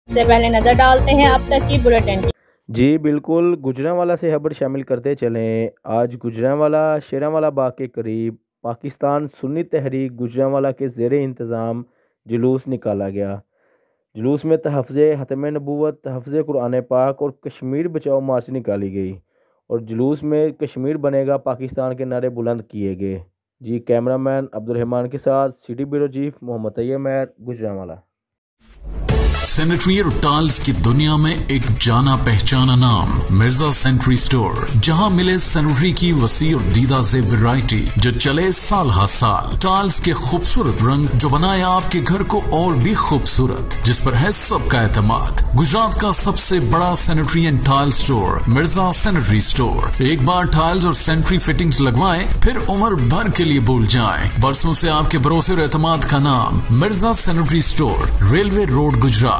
सबसे पहले नजर डालते हैं अब तक की बुलेटिन। जी बिल्कुल, गुजरांवाला से खबर शामिल करते चलें। आज गुजरांवाला शेरांवाला बाग के करीब पाकिस्तान सुन्नी तहरीक गुजरांवाला के ज़ेर इंतज़ाम जुलूस निकाला गया। जुलूस में तहफ़्ज़े ख़त्म नबूवत, तहफ़्ज़े कुरान पाक और कश्मीर बचाओ मार्च निकाली गई और जुलूस में कश्मीर बनेगा पाकिस्तान के नारे बुलंद किए गए। जी कैमरामैन अब्दुल रहमान के साथ city bureau chief Mohammad Tayyab Mair, Gujranwala. Sanitary और टाइल्स की दुनिया में एक जाना पहचाना नाम मिर्जा सैनिटरी स्टोर, जहां मिले सैनिटरी की वसी और दीदा जेब वैरायटी जो चले साल हर साल। टाइल्स के खूबसूरत रंग जो बनाए आपके घर को और भी खूबसूरत, जिस पर है सबका एतमाद। गुजरात का सबसे बड़ा sanitary and tile store Mirza sanitary store. एक बार टाइल्स और सैनिटरी फिटिंग्स लगवाएं, फिर उम्र भर के लिए भूल जाएं। बरसों से आपके भरोसे और एतमाद का नाम Mirza sanitary store, railway road, Gujarat.